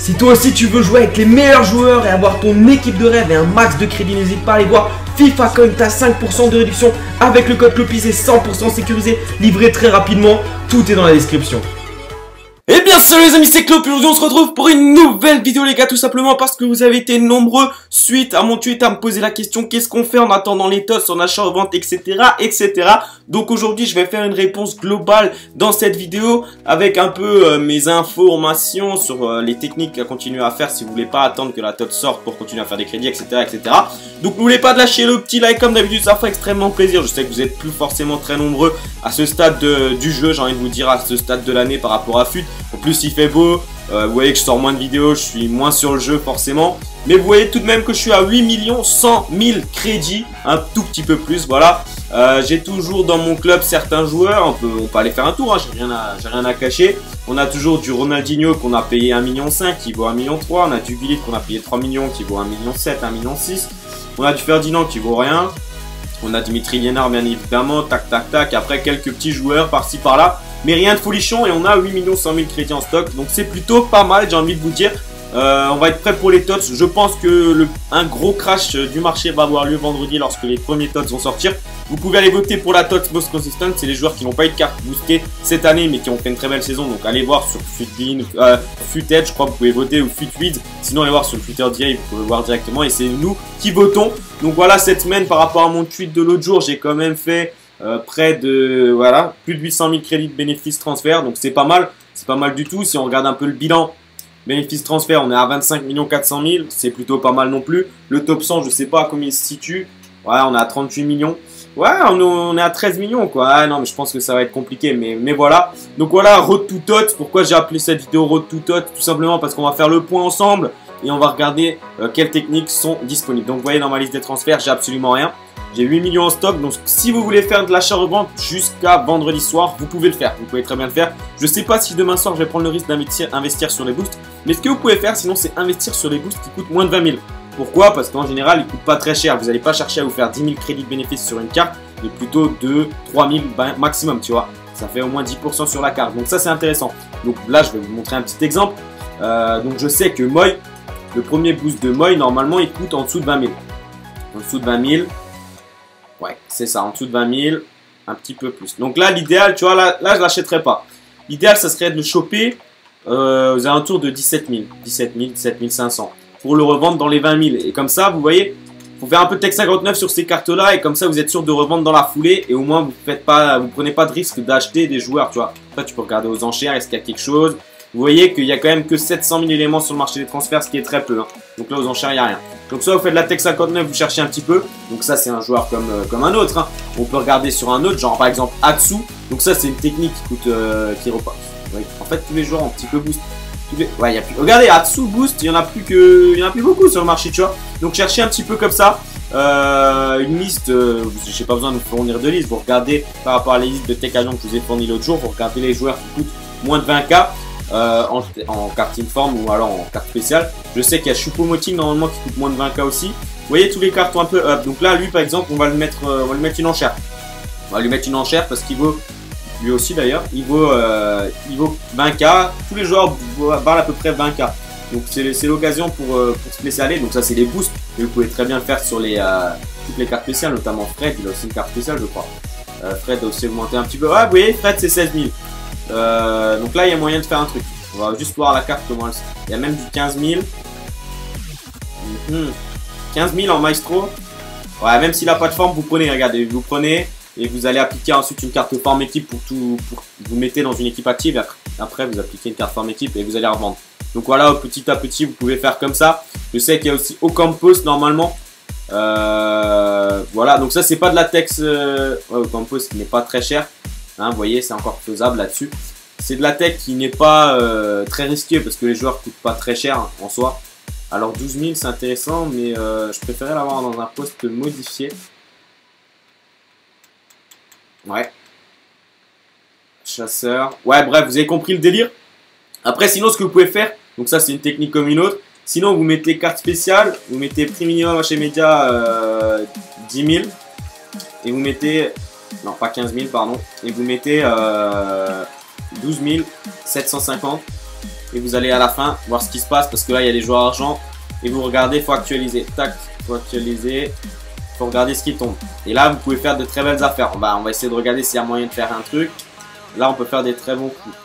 Si toi aussi tu veux jouer avec les meilleurs joueurs et avoir ton équipe de rêve et un max de crédit, n'hésite pas à aller voir FIFA Coin, t'as 5% de réduction avec le code Clopis et 100% sécurisé, livré très rapidement, tout est dans la description. Eh bien salut les amis, c'est Clop et aujourd'hui on se retrouve pour une nouvelle vidéo les gars, tout simplement parce que vous avez été nombreux suite à mon tweet à me poser la question qu'est-ce qu'on fait en attendant les TOTS, en achat, en vente, etc. Donc aujourd'hui je vais faire une réponse globale dans cette vidéo avec un peu mes informations sur les techniques à continuer à faire si vous voulez pas attendre que la TOTS sorte pour continuer à faire des crédits, etc. Donc n'oubliez pas de lâcher le petit like comme d'habitude, ça ferait extrêmement plaisir. Je sais que vous êtes plus forcément très nombreux à ce stade du jeu, j'ai envie de vous dire à ce stade de l'année par rapport à FUT. En plus il fait beau, vous voyez que je sors moins de vidéos, je suis moins sur le jeu forcément. Mais vous voyez tout de même que je suis à 8 100 000 crédits, un tout petit peu plus, voilà. J'ai toujours dans mon club certains joueurs, on peut aller faire un tour, hein, j'ai rien à cacher. On a toujours du Ronaldinho qu'on a payé 1,5 million qui vaut 1,3 million. On a du Gullit qu'on a payé 3 millions qui vaut 1,7 million, 1,6 million. On a du Ferdinand qui vaut rien. On a Dimitri Liénard bien évidemment, tac. Après quelques petits joueurs par-ci par-là. Mais rien de folichon et on a 8 100 000 crédits en stock. Donc c'est plutôt pas mal, j'ai envie de vous dire. On va être prêt pour les TOTS. Je pense que un gros crash du marché va avoir lieu vendredi lorsque les premiers TOTS vont sortir. Vous pouvez aller voter pour la TOTS Most Consistent. C'est les joueurs qui n'ont pas eu de carte boostée cette année mais qui ont fait une très belle saison. Donc allez voir sur FUTEdge, je crois que vous pouvez voter, ou FUTWID. Sinon allez voir sur le Twitter direct, vous pouvez voir directement. Et c'est nous qui votons. Donc voilà, cette semaine par rapport à mon tweet de l'autre jour, j'ai quand même fait près de, voilà, plus de 800 000 crédits de bénéfices transfert. Donc c'est pas mal du tout. Si on regarde un peu le bilan bénéfice transfert, on est à 25 400 000, c'est plutôt pas mal non plus. Le top 100, je sais pas à combien il se situe. Ouais, on est à 38 millions. Ouais, on est à 13 millions quoi. Ah non, mais je pense que ça va être compliqué, mais voilà. Donc voilà, Road to TOTS. Pourquoi j'ai appelé cette vidéo Road to TOTS? Tout simplement parce qu'on va faire le point ensemble et on va regarder quelles techniques sont disponibles. Donc vous voyez dans ma liste des transferts, j'ai absolument rien. J'ai 8 millions en stock, donc si vous voulez faire de l'achat-revente jusqu'à vendredi soir, vous pouvez le faire. Vous pouvez très bien le faire. Je sais pas si demain soir je vais prendre le risque d'investir sur les boosts, mais ce que vous pouvez faire sinon c'est investir sur les boosts qui coûtent moins de 20 000. Pourquoi? Parce qu'en général ils coûtent pas très cher. Vous n'allez pas chercher à vous faire 10 000 crédits de bénéfice sur une carte, mais plutôt 3 000 maximum, tu vois. Ça fait au moins 10% sur la carte, donc ça c'est intéressant. Donc là je vais vous montrer un petit exemple. Donc je sais que Moy, le premier boost de Moy, normalement il coûte en dessous de 20 000. En dessous de 20 000. Ouais, c'est ça, en dessous de 20 000, un petit peu plus. Donc là, l'idéal, tu vois, là je l'achèterais pas. L'idéal, ça serait de le choper aux alentours de 17 000, 17 500 pour le revendre dans les 20 000. Et comme ça, vous voyez, il faut faire un peu de Tech 59 sur ces cartes-là et comme ça, vous êtes sûr de revendre dans la foulée et au moins, vous prenez pas de risque d'acheter des joueurs, tu vois. Après, tu peux regarder aux enchères, est-ce qu'il y a quelque chose. Vous voyez qu'il y a quand même que 700 000 éléments sur le marché des transferts, ce qui est très peu. Hein. Donc là, aux enchères, il n'y a rien. Donc soit vous faites de la Tech 59, vous cherchez un petit peu. Donc ça, c'est un joueur comme un autre. Hein. On peut regarder sur un autre, genre par exemple Atsu. Donc ça, c'est une technique qui coûte, qui repart. Ouais. En fait, tous les joueurs ont un petit peu boost. Ouais, il y a plus. Regardez, Atsu boost, il y en a plus beaucoup sur le marché, tu vois. Donc cherchez un petit peu comme ça. Une liste, je n'ai pas besoin de vous fournir de liste. Vous regardez par rapport à la liste de Tech Agent que je vous ai fourni l'autre jour. Vous regardez les joueurs qui coûtent moins de 20K. En carte informe ou alors en carte spéciale. Je sais qu'il y a Choupo-Moting normalement qui coûte moins de 20K aussi. Vous voyez tous les cartes ont un peu up. Donc là lui par exemple on va lui mettre une enchère. On va lui mettre une enchère parce qu'il vaut, lui aussi d'ailleurs, il vaut 20K. Tous les joueurs valent à peu près 20K. Donc c'est l'occasion pour se laisser aller. Donc ça c'est les boosts. Et vous pouvez très bien le faire sur toutes les cartes spéciales, notamment Fred, il a aussi une carte spéciale je crois. Fred a aussi augmenté un petit peu. Ah vous voyez Fred c'est 16 000. Donc là il y a moyen de faire un truc. On va juste voir la carte comment elle. Il y a même du 15 000. 15 000 en maestro. Ouais, même s'il n'a pas de forme, vous prenez, regardez, vous prenez et vous allez appliquer ensuite une carte forme équipe pour vous mettez dans une équipe active. Et après vous appliquez une carte forme équipe et vous allez revendre. Donc voilà, petit à petit vous pouvez faire comme ça. Je sais qu'il y a aussi Ocampos normalement. Voilà, donc ça c'est pas de la Tex. Ouais, Ocampos qui n'est pas très cher. Hein, vous voyez, c'est encore faisable là-dessus. C'est de la tech qui n'est pas très risquée parce que les joueurs coûtent pas très cher hein, en soi. Alors 12 000 c'est intéressant, mais je préférais l'avoir dans un poste modifié. Ouais. Chasseur. Ouais, bref, vous avez compris le délire. Après, sinon, ce que vous pouvez faire, donc ça c'est une technique comme une autre. Sinon, vous mettez carte spéciale, vous mettez prix minimum chez Média 10 000 et vous mettez. Non, pas 15 000, pardon. Et vous mettez 12 750. et vous allez à la fin voir ce qui se passe parce que là il y a des joueurs argent et vous regardez, il faut actualiser, tac, faut actualiser, faut regarder ce qui tombe. Et là vous pouvez faire de très belles affaires. On va essayer de regarder s'il y a moyen de faire un truc. Là on peut faire des très bons coups.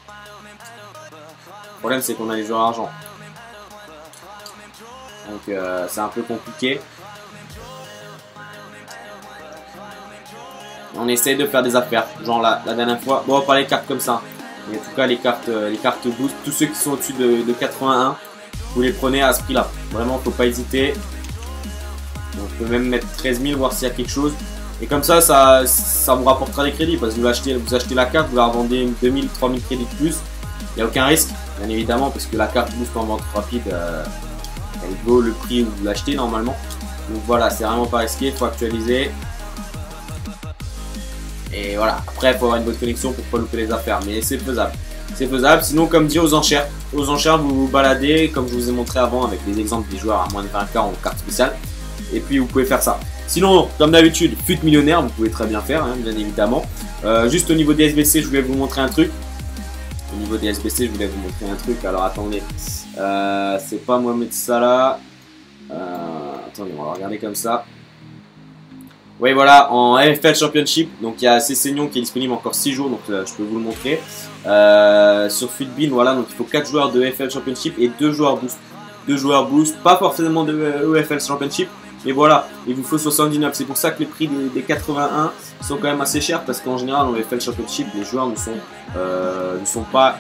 Le problème c'est qu'on a les joueurs argent. Donc c'est un peu compliqué. On essaye de faire des affaires. Genre la dernière fois, bon pas les cartes comme ça. Mais en tout cas les cartes boost, tous ceux qui sont au-dessus de 81, vous les prenez à ce prix là. Vraiment faut pas hésiter. On peut même mettre 13 000 voir s'il y a quelque chose. Et comme ça vous rapportera des crédits. Parce que vous achetez la carte, vous la revendez 2000, 3000 crédits de plus. Il n'y a aucun risque, bien évidemment, parce que la carte boost en vente rapide, elle vaut le prix où vous l'achetez normalement. Donc voilà, c'est vraiment pas risqué, il faut actualiser. Et voilà, après il faut avoir une bonne connexion pour pas louper les affaires, mais c'est faisable. C'est faisable, sinon comme dit aux enchères vous vous baladez, comme je vous ai montré avant avec les exemples des joueurs à moins de 20K en carte spéciale. Et puis vous pouvez faire ça. Sinon, comme d'habitude, FUT millionnaire, vous pouvez très bien faire, hein, bien évidemment. Juste au niveau des SBC, je voulais vous montrer un truc. Au niveau des SBC, je voulais vous montrer un truc. Alors attendez, c'est pas Mohamed Salah. Attendez, on va regarder comme ça. Oui, voilà, en AFL Championship, donc il y a Cessignon qui est disponible encore 6 jours, donc je peux vous le montrer. Sur FUTBIN, voilà, donc il faut 4 joueurs de AFL Championship et 2 joueurs boost. 2 joueurs boost, pas forcément de EFL Championship, mais voilà, il vous faut 79. C'est pour ça que les prix des 81 sont quand même assez chers, parce qu'en général, en EFL Championship, les joueurs ne sont pas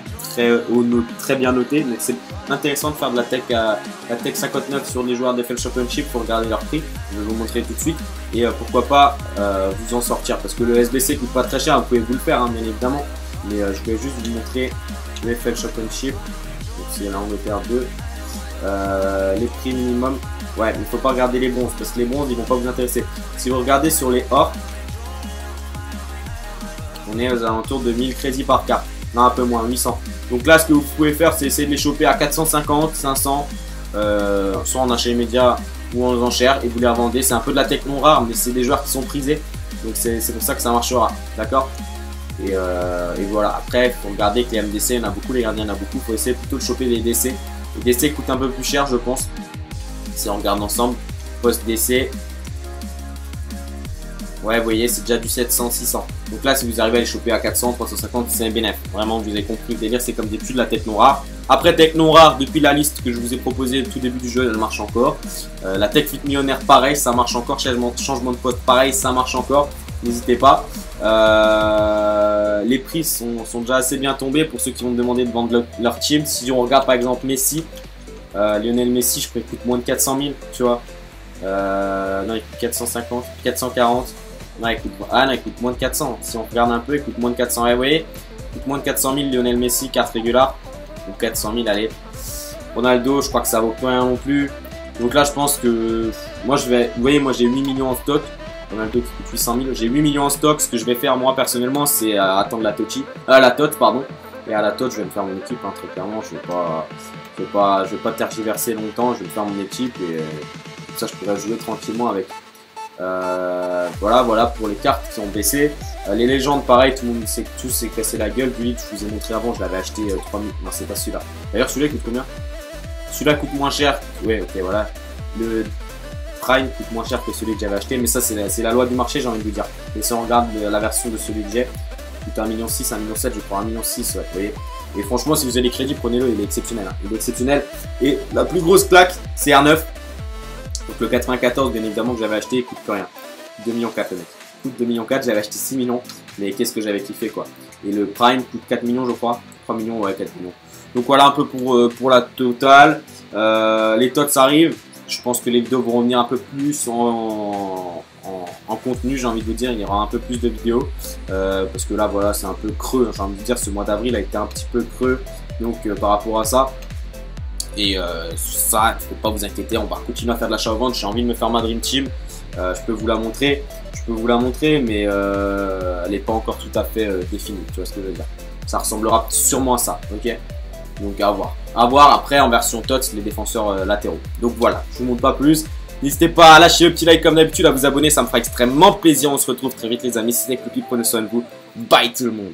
très bien notés. Donc c'est intéressant de faire de la tech 59 sur les joueurs d'EFL Championship pour regarder leur prix. Je vais vous montrer tout de suite. Et pourquoi pas vous en sortir, parce que le SBC coûte pas très cher, vous pouvez vous le faire, hein, bien évidemment. Mais je vais juste vous montrer l'EFL Championship. Donc c'est l'Angleterre 2. Les prix minimum. Ouais, il ne faut pas regarder les bronzes, parce que les bronzes ils vont pas vous intéresser. Si vous regardez sur les or, on est aux alentours de 1000 crédits par carte. Non, un peu moins, 800. Donc là, ce que vous pouvez faire, c'est essayer de les choper à 450, 500, soit en achat immédiat ou en enchères, et vous les revendez. C'est un peu de la tech non rare, mais c'est des joueurs qui sont prisés. Donc c'est pour ça que ça marchera. D'accord ? Et voilà. Après, il faut regarder que les MDC, il y en a beaucoup, les gardiens, il y en a beaucoup. Il faut essayer plutôt de choper les DC. Les DC coûtent un peu plus cher, je pense. Si on regarde ensemble, post DC. Ouais, vous voyez, c'est déjà du 700, 600. Donc là, si vous arrivez à les choper à 400, 350, c'est un bénéfice. Vraiment, vous avez compris le délire, c'est comme d'habitude la tech non rare. Après, tech non rare, depuis la liste que je vous ai proposée au tout début du jeu, elle marche encore. La tech FUT millionnaire, pareil, ça marche encore. Changement de poste, pareil, ça marche encore. N'hésitez pas. Les prix sont déjà assez bien tombés pour ceux qui vont me demander de vendre leur team. Si on regarde par exemple Messi, Lionel Messi, je crois qu'il coûte moins de 400 000, tu vois. Non, il coûte 450, 440. Non, il coûte moins de 400. Si on regarde un peu, il coûte moins de 400. Et vous voyez, il coûte moins de 400 000 Lionel Messi, carte régulière. Donc 400 000, allez. Ronaldo, je crois que ça vaut plus rien non plus. Donc là, je pense que moi, vous voyez, moi j'ai 8 millions en stock. Ronaldo qui coûte 800 000. J'ai 8 millions en stock. Ce que je vais faire, moi, personnellement, c'est attendre la TOT, pardon. Et à la TOT, je vais me faire mon équipe, hein, très clairement. Je vais pas tergiverser longtemps. Je vais me faire mon équipe et comme ça, je pourrais jouer tranquillement avec. Voilà pour les cartes qui ont baissé. Les légendes, pareil, tout le monde sait que tout s'est cassé la gueule. Lui, je vous ai montré avant, je l'avais acheté 3000. Non, c'est pas celui-là. D'ailleurs, celui-là coûte combien? Celui-là coûte moins cher. Ouais, ok, voilà. Le Prime coûte moins cher que celui que j'avais acheté, mais ça, c'est la loi du marché, j'ai envie de vous dire. Et si on regarde la version de celui que j'ai, il coûte 1,6 million, 1,7 million, je crois, 1,6 million, ouais, vous voyez. Et franchement, si vous avez les crédits, prenez-le, il est exceptionnel. Hein. Il est exceptionnel. Et la plus grosse claque, c'est R9. Donc le 94, bien évidemment, que j'avais acheté, il coûte plus rien. 2,4 millions le mec. Il coûte 2,4 millions, j'avais acheté 6 millions. Mais qu'est-ce que j'avais kiffé quoi. Et le Prime coûte 4 millions, je crois. 3 millions, ouais, 4 millions. Donc voilà un peu pour la totale. Les TOTS arrivent. Je pense que les vidéos vont revenir un peu plus en contenu, j'ai envie de vous dire. Il y aura un peu plus de vidéos. Parce que là, voilà, c'est un peu creux. J'ai envie de dire, ce mois d'avril a été un petit peu creux. Donc par rapport à ça. Et ça, il ne faut pas vous inquiéter, on va continuer à faire de l'achat-vente. J'ai envie de me faire ma Dream Team. Je peux vous la montrer. Mais elle n'est pas encore tout à fait définie. Tu vois ce que je veux dire. Ça ressemblera sûrement à ça. Ok. Donc à voir. À voir après en version TOTS les défenseurs latéraux. Donc voilà, je vous montre pas plus. N'hésitez pas à lâcher le petit like comme d'habitude, à vous abonner, ça me fera extrêmement plaisir. On se retrouve très vite les amis. C'était Cloopy, prenez soin de vous. Bye tout le monde.